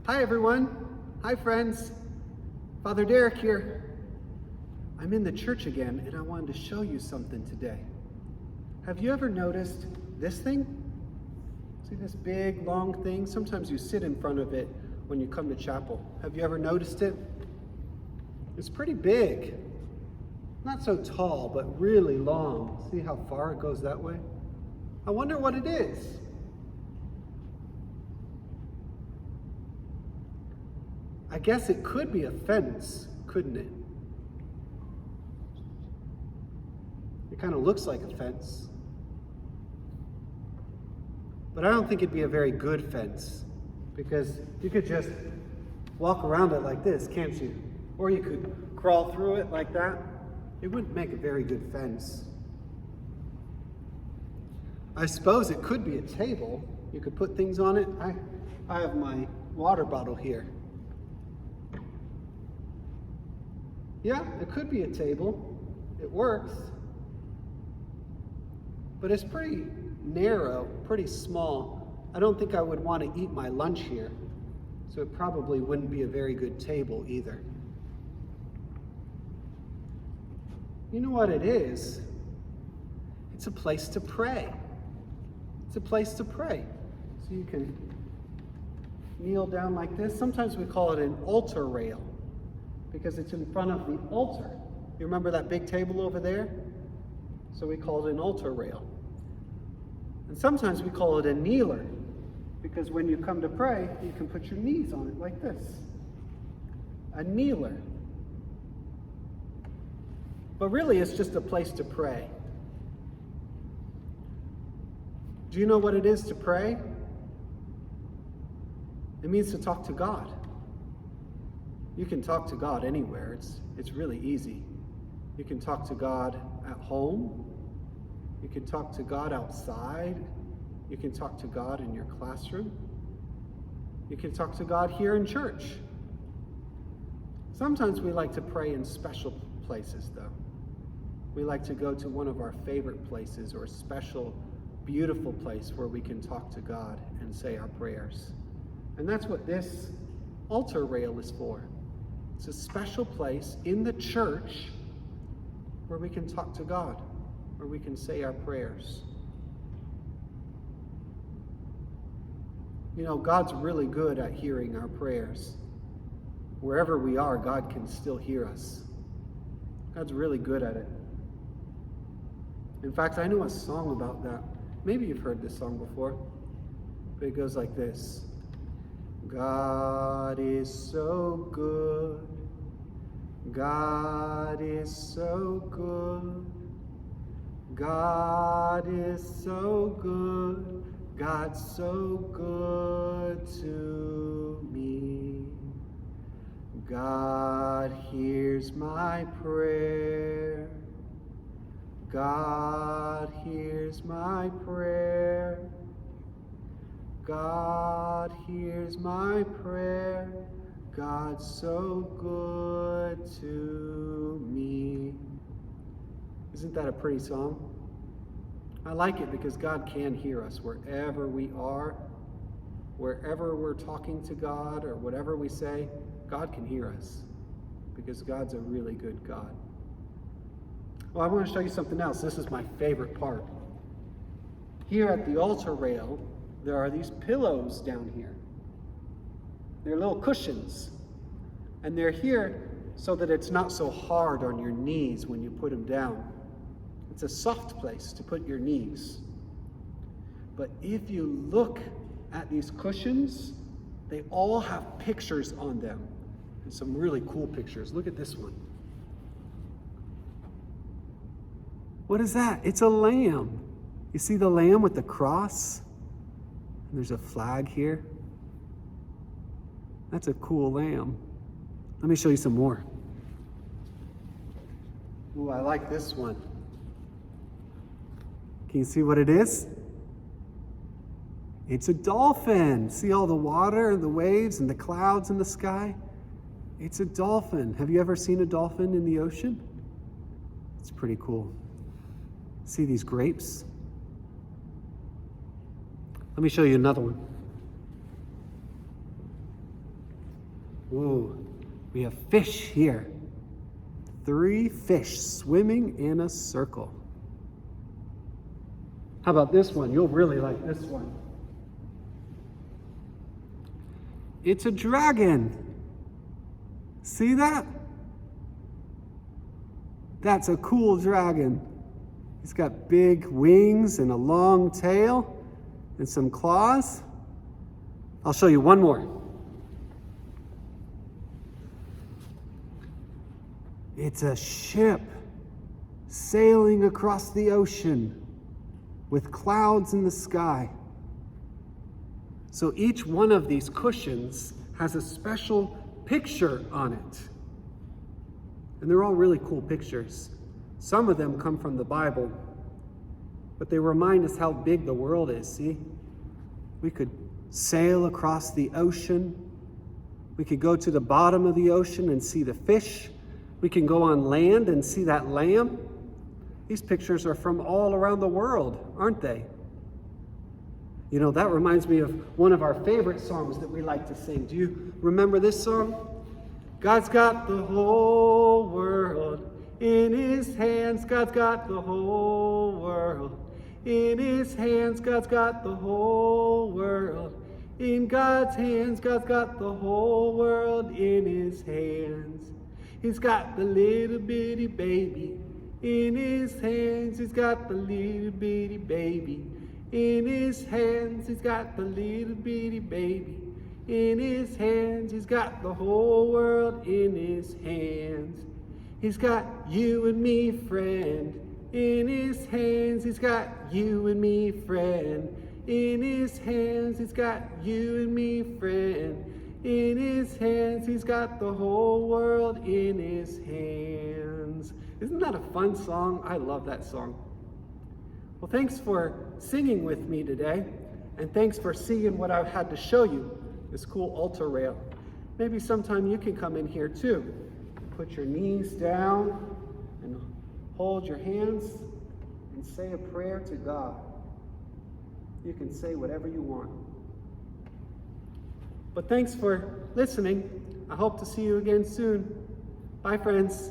Hi everyone. Hi friends. Father Derek here. I'm in the church again and I wanted to show you something today. Have you ever noticed this thing? See this big long thing? Sometimes you sit in front of it when you come to chapel. Have you ever noticed it? It's pretty big. Not so tall, but really long. See how far it goes that way? I wonder what it is. I guess it could be a fence, couldn't it? It kind of looks like a fence. But I don't think it'd be a very good fence, because you could just walk around it like this, can't you? Or you could crawl through it like that. It wouldn't make a very good fence. I suppose it could be a table. You could put things on it. I have my water bottle here. Yeah, it could be a table. It works. But it's pretty narrow, pretty small. I don't think I would want to eat my lunch here. So it probably wouldn't be a very good table either. You know what it is? It's a place to pray. It's a place to pray. So you can kneel down like this. Sometimes we call it an altar rail because it's in front of the altar. You remember that big table over there? So we call it an altar rail. And sometimes we call it a kneeler because when you come to pray, you can put your knees on it like this. A kneeler. But really, it's just a place to pray. Do you know what it is to pray? It means to talk to God. You can talk to God anywhere. It's really easy. You can talk to God at home. You can talk to God outside. You can talk to God in your classroom. You can talk to God here in church. Sometimes we like to pray in special places, though. We like to go to one of our favorite places or a special, beautiful place where we can talk to God and say our prayers. And that's what this altar rail is for. It's a special place in the church where we can talk to God, where we can say our prayers. You know, God's really good at hearing our prayers. Wherever we are, God can still hear us. God's really good at it. In fact, I know a song about that. Maybe you've heard this song before, but it goes like this. God is so good. God is so good. God is so good. God's so good to me. God hears my prayer. God hears my prayer. God hears my prayer. God's so good to me. Isn't that a pretty song? I like it because God can hear us wherever we are, wherever we're talking to God or whatever we say, God can hear us because God's a really good God. Well, I want to show you something else. This is my favorite part. Here at the altar rail, there are these pillows down here. They're little cushions. And they're here so that it's not so hard on your knees when you put them down. It's a soft place to put your knees. But if you look at these cushions, they all have pictures on them. And some really cool pictures. Look at this one. What is that? It's a lamb. You see the lamb with the cross? And there's a flag here. That's a cool lamb. Let me show you some more. Ooh, I like this one. Can you see what it is? It's a dolphin. See all the water and the waves and the clouds in the sky? It's a dolphin. Have you ever seen a dolphin in the ocean? It's pretty cool. See these grapes? Let me show you another one. Ooh, we have fish here. 3 fish swimming in a circle. How about this one? You'll really like this one. It's a dragon. See that? That's a cool dragon. He's got big wings and a long tail and some claws. I'll show you one more. It's a ship sailing across the ocean with clouds in the sky. So each one of these cushions has a special picture on it. And they're all really cool pictures. Some of them come from the Bible, but they remind us how big the world is, see? We could sail across the ocean. We could go to the bottom of the ocean and see the fish. We can go on land and see that lamb. These pictures are from all around the world, aren't they? You know, that reminds me of one of our favorite songs that we like to sing. Do you remember this song? God's got the whole world in his hands. God's got the whole world in his hands. God's got the whole world in God's hands. God's got the whole world in his hands. He's got the little bitty baby in his hands. He's got the little bitty baby in his hands. He's got the little bitty baby in his hands. He's got the whole world in his hands. He's got you and me, friend, in his hands. He's got you and me, friend, in his hands. He's got you and me, friend, in his hands. He's got the whole world in his hands. Isn't that a fun song? I love that song. Well, thanks for singing with me today, and thanks for seeing what I had to show you, this cool altar rail. Maybe sometime you can come in here too. Put your knees down and hold your hands and say a prayer to God. You can say whatever you want. But thanks for listening. I hope to see you again soon. Bye, friends.